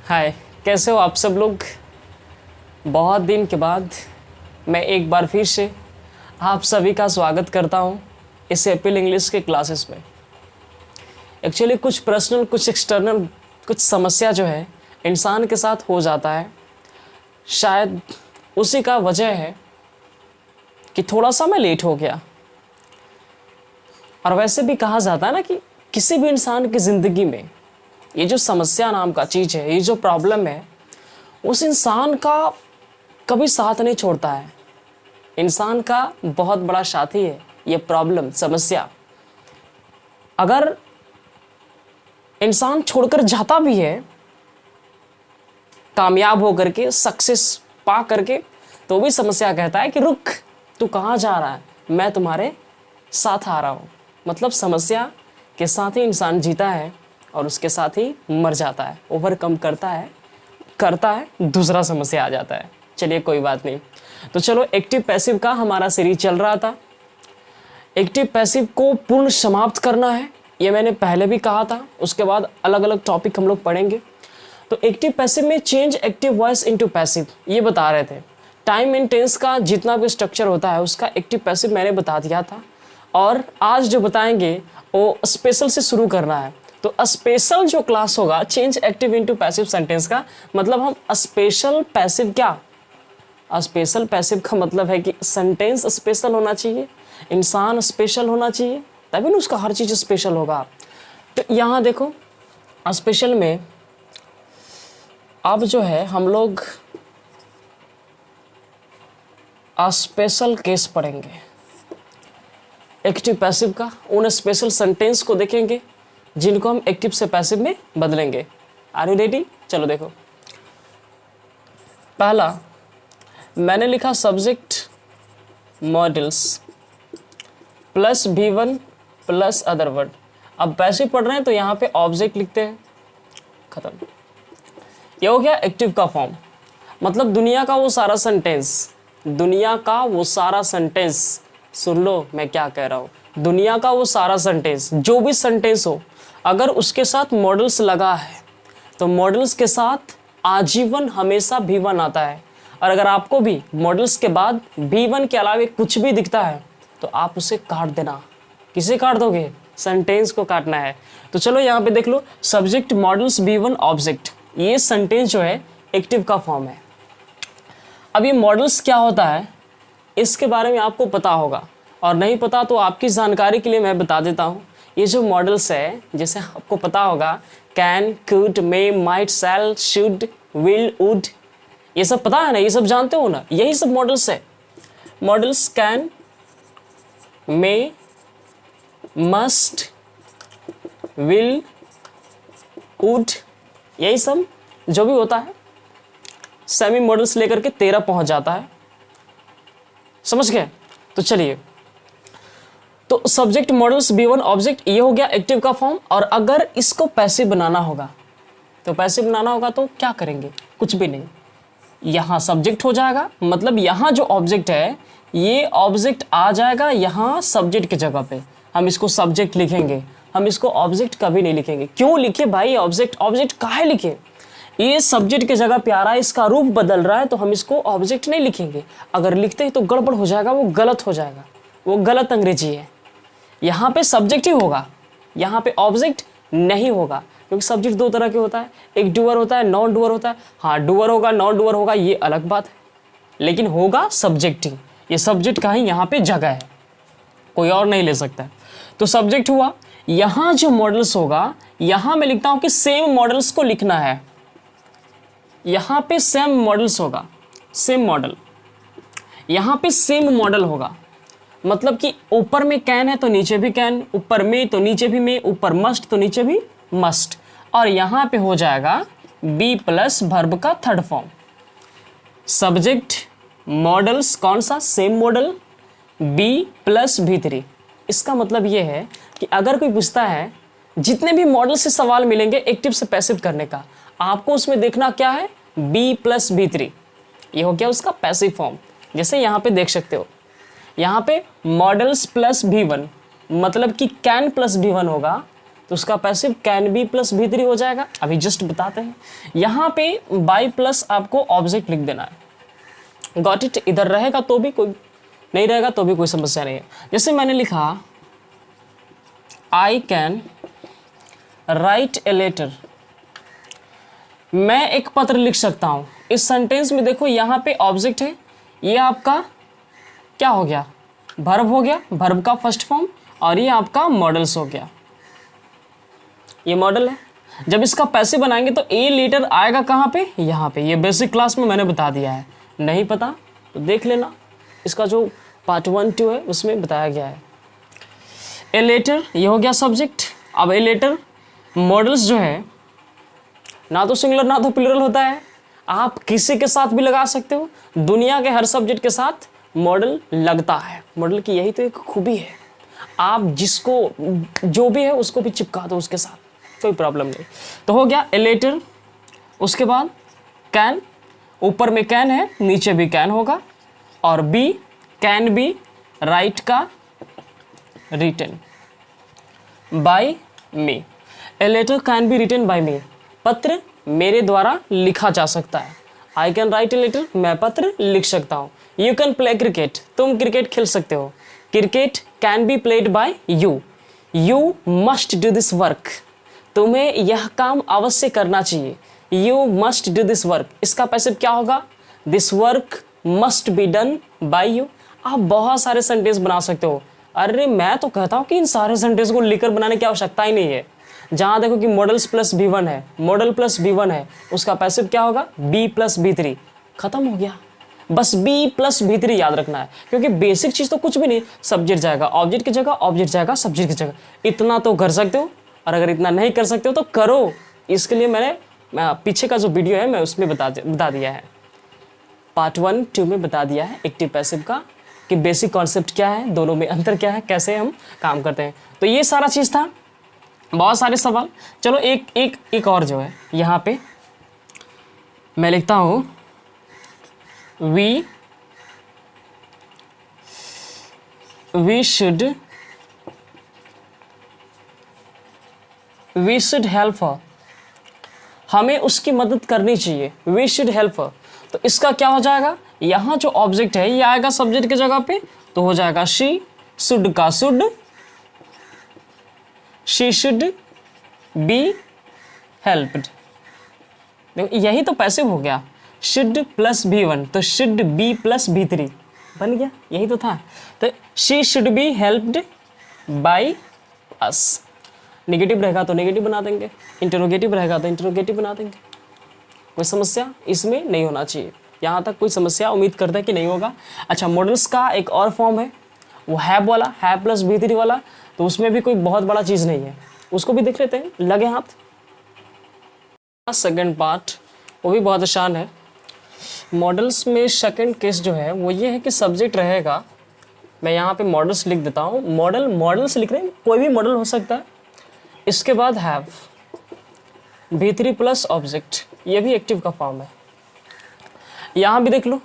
हाय, कैसे हो आप सब लोग। बहुत दिन के बाद मैं एक बार फिर से आप सभी का स्वागत करता हूं इस एपिल इंग्लिश के क्लासेस में। एक्चुअली कुछ पर्सनल, कुछ एक्सटर्नल, कुछ समस्या जो है इंसान के साथ हो जाता है। शायद उसी का वजह है कि थोड़ा सा मैं लेट हो गया। और वैसे भी कहा जाता है ना कि किसी भी इंसान की ज़िंदगी में ये जो समस्या नाम का चीज़ है, ये जो प्रॉब्लम है, उस इंसान का कभी साथ नहीं छोड़ता है। इंसान का बहुत बड़ा साथी है ये प्रॉब्लम, समस्या। अगर इंसान छोड़कर जाता भी है कामयाब होकर के, सक्सेस पा करके, तो भी समस्या कहता है कि रुक, तू कहाँ जा रहा है, मैं तुम्हारे साथ आ रहा हूँ। मतलब समस्या के साथ ही इंसान जीता है और उसके साथ ही मर जाता है, ओवरकम करता है, दूसरा समस्या आ जाता है। चलिए कोई बात नहीं। तो चलो, एक्टिव पैसिव का हमारा सीरीज चल रहा था। एक्टिव पैसिव को पूर्ण समाप्त करना है, ये मैंने पहले भी कहा था। उसके बाद अलग अलग टॉपिक हम लोग पढ़ेंगे। तो एक्टिव पैसिव में change active voice into passive, ये बता रहे थे। टाइम एंड टेंस का जितना भी स्ट्रक्चर होता है उसका एक्टिव पैसिव मैंने बता दिया था। और आज जो बताएंगे वो स्पेशल से शुरू करना है। तो स्पेशल जो क्लास होगा change active into passive sentence का, मतलब हम स्पेशल पैसिव, क्या स्पेशल पैसिव का मतलब है कि सेंटेंस स्पेशल होना चाहिए, इंसान स्पेशल होना चाहिए, तभी ना उसका हर चीज़ स्पेशल होगा। तो यहाँ देखो, स्पेशल में अब जो है हम लोग स्पेशल केस पढ़ेंगे एक्टिव पैसिव का। उन स्पेशल सेंटेंस को देखेंगे जिनको हम एक्टिव से पैसिव में बदलेंगे। Are you ready? चलो देखो, पहला मैंने लिखा subject modals plus V1 plus other word. अब पैसिव पढ़ रहे हैं तो यहाँ पे ऑब्जेक्ट लिखते हैं, खत्म। ये हो गया एक्टिव का फॉर्म। मतलब दुनिया का वो सारा सेंटेंस, सुन लो मैं क्या कह रहा हूँ। दुनिया का वो सारा सेंटेंस, जो भी सेंटेंस हो, अगर उसके साथ मॉडल्स लगा है तो मॉडल्स के साथ आजीवन हमेशा V1 आता है। और अगर आपको भी मॉडल्स के बाद V1 के अलावा कुछ भी दिखता है तो आप उसे काट देना। किसे काट दोगे? सेंटेंस को काटना है। तो चलो यहाँ पे देख लो, सब्जेक्ट मॉडल्स V1 ऑब्जेक्ट, ये सेंटेंस जो है एक्टिव का फॉर्म है। अब ये मॉडल्स क्या होता है इसके बारे में आपको पता होगा, और नहीं पता तो आपकी जानकारी के लिए मैं बता देता हूँ। ये जो मॉडल्स है, जैसे आपको पता होगा can, could, may, might, shall, should, will, would, ये सब पता है ना, ये सब जानते हो ना, यही सब मॉडल्स है। Models can, may, must, will, would, यही सब जो भी होता है सेमी मॉडल्स लेकर के 13 पहुंच जाता है। समझ गए? तो चलिए, तो सब्जेक्ट मॉडल्स V1 ऑब्जेक्ट, ये हो गया एक्टिव का फॉर्म। और अगर इसको पैसिव बनाना होगा तो क्या करेंगे? कुछ भी नहीं, यहाँ सब्जेक्ट हो जाएगा। मतलब यहाँ जो ऑब्जेक्ट है ये ऑब्जेक्ट आ जाएगा यहाँ सब्जेक्ट की जगह पे। हम इसको सब्जेक्ट लिखेंगे, हम इसको ऑब्जेक्ट कभी नहीं लिखेंगे। क्यों लिखे भाई ऑब्जेक्ट काहे लिखे? ये सब्जेक्ट की जगह पे आ रहा है, इसका रूप बदल रहा है, तो हम इसको ऑब्जेक्ट नहीं लिखेंगे। अगर लिखते हैं तो गड़बड़ हो जाएगा, वो गलत हो जाएगा, वो गलत अंग्रेजी है। यहाँ पे सब्जेक्ट ही होगा, यहाँ पे ऑब्जेक्ट नहीं होगा। क्योंकि सब्जेक्ट दो तरह के होता है, एक डूअर होता है, नॉन डूअर होता है। हाँ, डूअर होगा, नॉन डूअर होगा, ये अलग बात है, लेकिन होगा सब्जेक्ट ही। ये सब्जेक्ट का ही यहाँ पे जगह है, कोई और नहीं ले सकता है। तो सब्जेक्ट हुआ। यहाँ जो मॉडल्स होगा, यहाँ मैं लिखता हूँ कि सेम मॉडल्स को लिखना है। यहाँ पे सेम मॉडल्स होगा, सेम मॉडल, यहाँ पे सेम मॉडल होगा। मतलब कि ऊपर में कैन है तो नीचे भी कैन, ऊपर में तो नीचे भी में, ऊपर मस्ट तो नीचे भी मस्ट। और यहाँ पे हो जाएगा बी प्लस वर्ब का थर्ड फॉर्म। सब्जेक्ट मॉडल्स कौन सा? Same modal, be plus V3। इसका मतलब ये है कि अगर कोई पूछता है, जितने भी मॉडल से सवाल मिलेंगे एक्टिव से पैसिव करने का, आपको उसमें देखना क्या है? Be plus V3। ये हो गया उसका पैसिव फॉर्म। जैसे यहाँ पे देख सकते हो, यहाँ पे मॉडल्स प्लस V1, मतलब कि कैन प्लस V1 होगा, तो उसका पैसिव कैन बी प्लस भी थ्री हो जाएगा। अभी जस्ट बताते हैं। यहाँ पे बाई प्लस आपको ऑब्जेक्ट लिख देना है। Got it? इधर रहेगा तो भी कोई नहीं रहेगा तो भी कोई समस्या नहीं है। जैसे मैंने लिखा I can write a letter, मैं एक पत्र लिख सकता हूं। इस सेंटेंस में देखो यहाँ पे ऑब्जेक्ट है, ये आपका क्या हो गया, वर्ब हो गया, वर्ब का फर्स्ट फॉर्म, और ये आपका मॉडल्स हो गया, ये मॉडल है। जब इसका पैसिव बनाएंगे तो ए लेटर आएगा कहाँ पे, यहाँ पे। ये बेसिक क्लास में मैंने बता दिया है, नहीं पता तो देख लेना, इसका जो पार्ट 1 2 है उसमें बताया गया है। ए लेटर ये हो गया सब्जेक्ट। अब ए लेटर मॉडल्स जो है ना तो सिंगुलर ना तो प्लूरल होता है, आप किसी के साथ भी लगा सकते हो। दुनिया के हर सब्जेक्ट के साथ मॉडल लगता है। मॉडल की यही तो एक खूबी है, आप जिसको जो भी है उसको भी चिपका दो उसके साथ, कोई प्रॉब्लम नहीं। तो हो गया ए लेटर। उसके बाद कैन, ऊपर में कैन है नीचे भी कैन होगा, और बी कैन बी राइट का written by me. A letter can be written by me, पत्र मेरे द्वारा लिखा जा सकता है। I can write a letter, मैं पत्र लिख सकता हूँ। यू कैन प्ले क्रिकेट, तुम क्रिकेट खेल सकते हो। Cricket can be played by you, you must do this work, तुम्हें यह काम अवश्य करना चाहिए। You must do this work, इसका पैसिव क्या होगा, this work must be done by you. आप बहुत सारे सेंटेंस बना सकते हो। अरे मैं तो कहता हूँ कि इन सारे सेंटेंस को लिखकर बनाने की आवश्यकता ही नहीं है। जहाँ देखो कि मॉडल्स प्लस B1 है, मॉडल प्लस B1 है, उसका पैसिव क्या होगा, B प्लस B3, खत्म हो गया। बस B प्लस B3 याद रखना है, क्योंकि बेसिक चीज़ तो कुछ भी नहीं, सब्जेक्ट जाएगा ऑब्जेक्ट की जगह, ऑब्जेक्ट जाएगा सब्जेक्ट की जगह। इतना तो कर सकते हो, और अगर इतना नहीं कर सकते हो तो करो। इसके लिए मैंने पीछे का जो वीडियो है मैं उसमें बता दिया है, पार्ट 1 2 में बता दिया है एक्टिव पैसिव का, कि बेसिक कॉन्सेप्ट क्या है, दोनों में अंतर क्या है, कैसे हम काम करते हैं। तो ये सारा चीज़ था, बहुत सारे सवाल। चलो एक और जो है यहाँ पे मैं लिखता हूँ, वी शुड हेल्प हर, हमें उसकी मदद करनी चाहिए। वी शुड हेल्प हर, तो इसका क्या हो जाएगा, यहाँ जो ऑब्जेक्ट है ये आएगा सब्जेक्ट की जगह पे, तो हो जाएगा शी, शुड का should, she should be helped. देखो यही तो पैसिव हो गया, शुड प्लस B1, तो शुड बी प्लस B3 बन गया, यही तो था। तो she should be helped by us. Negative रहेगा तो नेगेटिव बना देंगे, इंटरोगेटिव रहेगा तो इंटरोगेटिव बना देंगे। कोई समस्या इसमें नहीं होना चाहिए, यहाँ तक कोई समस्या उम्मीद करते हैं कि नहीं होगा। अच्छा, मॉडल्स का एक और फॉर्म है, वो हैव वाला, हैव प्लस B3 वाला, तो उसमें भी कोई बहुत बड़ा चीज़ नहीं है, उसको भी देख लेते हैं, लगे हाथ। सेकंड पार्ट वो भी बहुत आसान है। मॉडल्स में सेकंड केस जो है वो ये है कि सब्जेक्ट रहेगा, मैं यहाँ पे मॉडल्स लिख देता हूँ, मॉडल्स लिख रहे हैं, कोई भी मॉडल हो सकता है। इसके बाद हैव, B3 प्लस ऑब्जेक्ट, ये भी एक्टिव का फॉर्म है। यहाँ भी देख लो,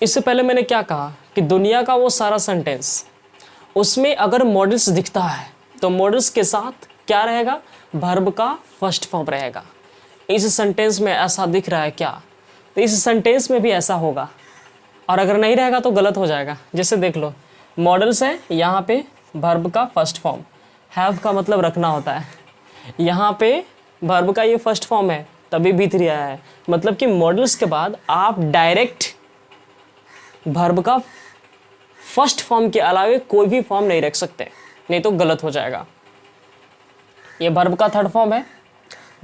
इससे पहले मैंने क्या कहा कि दुनिया का वो सारा सेंटेंस, उसमें अगर मॉडल्स दिखता है तो मॉडल्स के साथ क्या रहेगा, वर्ब का फर्स्ट फॉर्म रहेगा। इस सेंटेंस में ऐसा दिख रहा है क्या, तो इस सेंटेंस में भी ऐसा होगा, और अगर नहीं रहेगा तो गलत हो जाएगा। जैसे देख लो, मॉडल्स है, यहाँ पे वर्ब का फर्स्ट फॉर्म, हैव का मतलब रखना होता है, यहाँ पे वर्ब का ये फर्स्ट फॉर्म है तभी B3 आया है। मतलब कि मॉडल्स के बाद आप डायरेक्ट वर्ब का फर्स्ट फॉर्म के अलावे कोई भी फॉर्म नहीं रख सकते, नहीं तो गलत हो जाएगा। ये वर्ब का थर्ड फॉर्म है,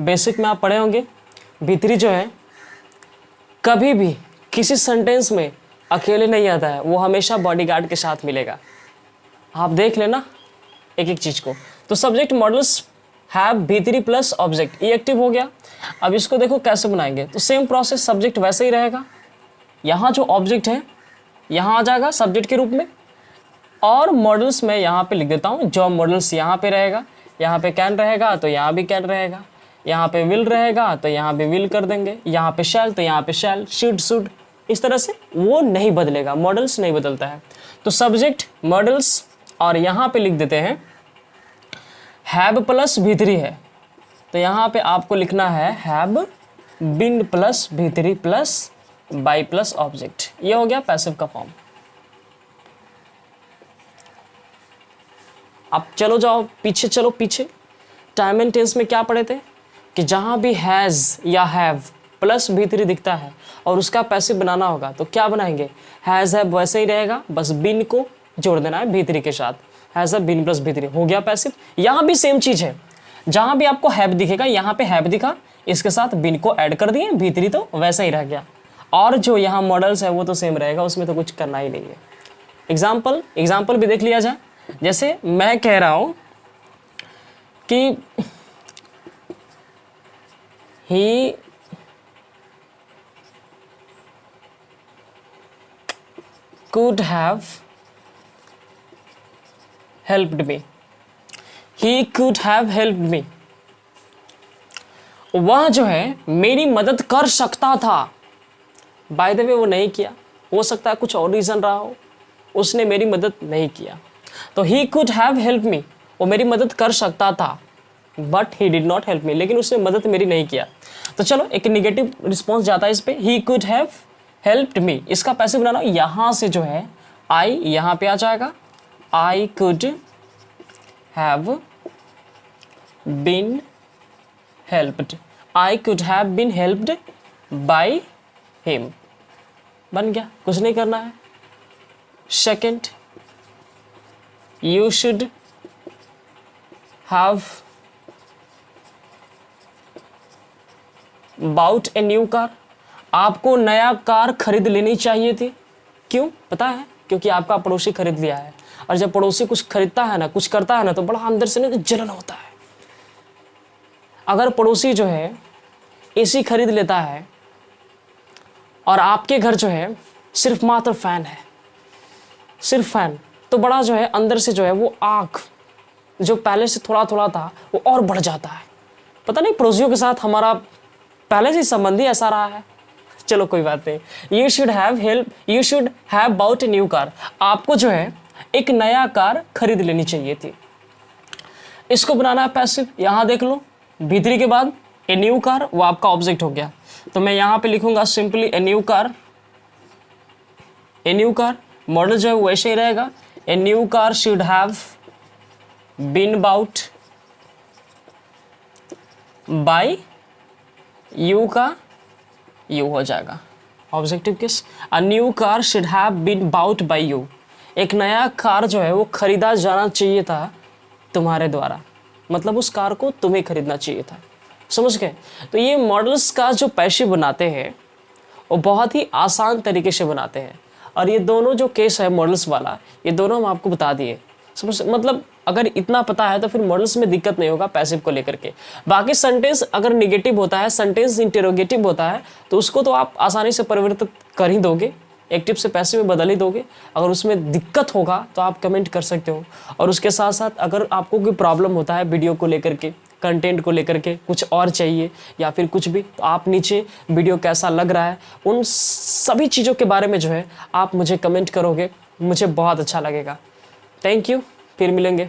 बेसिक में आप पढ़े होंगे। B3 जो है कभी भी किसी सेंटेंस में अकेले नहीं आता है, वो हमेशा बॉडीगार्ड के साथ मिलेगा। आप देख लेना एक एक चीज़ को। तो subject models have B3 plus object, ये एक्टिव हो गया। अब इसको देखो कैसे बनाएंगे, तो सेम प्रोसेस, सब्जेक्ट वैसे ही रहेगा, यहाँ जो ऑब्जेक्ट है यहाँ आ जाएगा सब्जेक्ट के रूप में, और मॉडल्स में यहाँ पे लिख देता हूँ, जो मॉडल्स यहाँ पे रहेगा, यहाँ पे कैन रहेगा तो यहाँ भी कैन रहेगा, यहाँ पे विल रहेगा तो यहाँ पे विल कर देंगे, यहाँ पे शैल तो यहाँ पे शैल, शुड, इस तरह से वो नहीं बदलेगा, मॉडल्स नहीं बदलता है। तो सब्जेक्ट मॉडल्स, और यहाँ पे लिख देते हैं हैव प्लस V3 है, तो यहाँ पे आपको लिखना है have been plus V3 plus by plus object. ये हो गया पैसिव का फॉर्म। अब चलो जाओ पीछे, चलो पीछे। टाइम एंड टेंस में क्या पढ़े थे कि जहां भी हैज़ या हैव प्लस V3 दिखता है और उसका पैसिव बनाना होगा तो क्या बनाएंगे, हैज़ हैव वैसे ही रहेगा, बस बिन को जोड़ देना है V3 के साथ, has have been plus V3 हो गया पैसिव। यहाँ भी सेम चीज़ है, जहां भी आपको हैव दिखेगा, यहाँ पे हैव दिखा, इसके साथ बिन को ऐड कर दिए, V3 तो वैसा ही रह गया। और जो यहाँ मॉडल्स है वो तो सेम रहेगा, उसमें तो कुछ करना ही नहीं है। एग्जाम्पल भी देख लिया जाए। जैसे मैं कह रहा हूं कि ही could have helped me, he could have helped me, वह जो है मेरी मदद कर सकता था। बाय द वे वो नहीं किया, हो सकता है कुछ और रीजन रहा हो, उसने मेरी मदद नहीं किया। तो he could have helped me, वो मेरी मदद कर सकता था, but he did not help me, लेकिन उसने मदद मेरी नहीं किया। तो चलो एक निगेटिव रिस्पॉन्स जाता है इस पे, he could have helped me। इसका पैसिव बनाना, यहाँ से जो है I यहाँ पे आ जाएगा, I could have been helped, I could have been helped by him। बन गया, कुछ नहीं करना है। Second, you should have bought a new car, आपको नया कार खरीद लेनी चाहिए थी। क्यों पता है, क्योंकि आपका पड़ोसी खरीद लिया है, और जब पड़ोसी कुछ खरीदता है ना, कुछ करता है ना, तो बड़ा अंदर से ना जलन होता है। अगर पड़ोसी जो है एसी खरीद लेता है और आपके घर जो है सिर्फ मात्र फैन है, सिर्फ फैन, तो बड़ा जो है अंदर से जो है वो आग जो पहले से थोड़ा थोड़ा था वो और बढ़ जाता है। पता नहीं पड़ोसियों के साथ हमारा पहले से संबंध ही ऐसा रहा है। चलो कोई बात नहीं। You should have bought a new car, आपको जो है एक नया कार खरीद लेनी चाहिए थी। इसको बनाना है पैसिव। यहाँ देख लो V3 के बाद ए न्यू कार, वो आपका ऑब्जेक्ट हो गया। तो मैं यहाँ पे लिखूंगा simply a new car. A new car modal जो है वो ऐसे ही रहेगा, a new car should have been bought by you का यू हो जाएगा objective case. A new car should have been bought by you, एक नया कार जो है वो खरीदा जाना चाहिए था तुम्हारे द्वारा, मतलब उस कार को तुम्हें खरीदना चाहिए था। समझ गए। तो ये मॉडल्स का जो पैसिव बनाते हैं वो बहुत ही आसान तरीके से बनाते हैं, और ये दोनों जो केस है मॉडल्स वाला, ये दोनों हम आपको बता दिए। समझ, मतलब अगर इतना पता है तो फिर मॉडल्स में दिक्कत नहीं होगा पैसिव को लेकर के। बाकी सेंटेंस अगर निगेटिव होता है, सेंटेंस इंटेरोगेटिव होता है, तो उसको तो आप आसानी से परिवर्तित कर ही दोगे, एक्टिव से पैसिव में बदल ही दोगे। अगर उसमें दिक्कत होगा तो आप कमेंट कर सकते हो। और उसके साथ साथ अगर आपको कोई प्रॉब्लम होता है वीडियो को लेकर के, कंटेंट को लेकर के, कुछ और चाहिए या फिर कुछ भी, तो आप नीचे वीडियो कैसा लग रहा है उन सभी चीज़ों के बारे में जो है आप मुझे कमेंट करोगे, मुझे बहुत अच्छा लगेगा। थैंक यू, फिर मिलेंगे।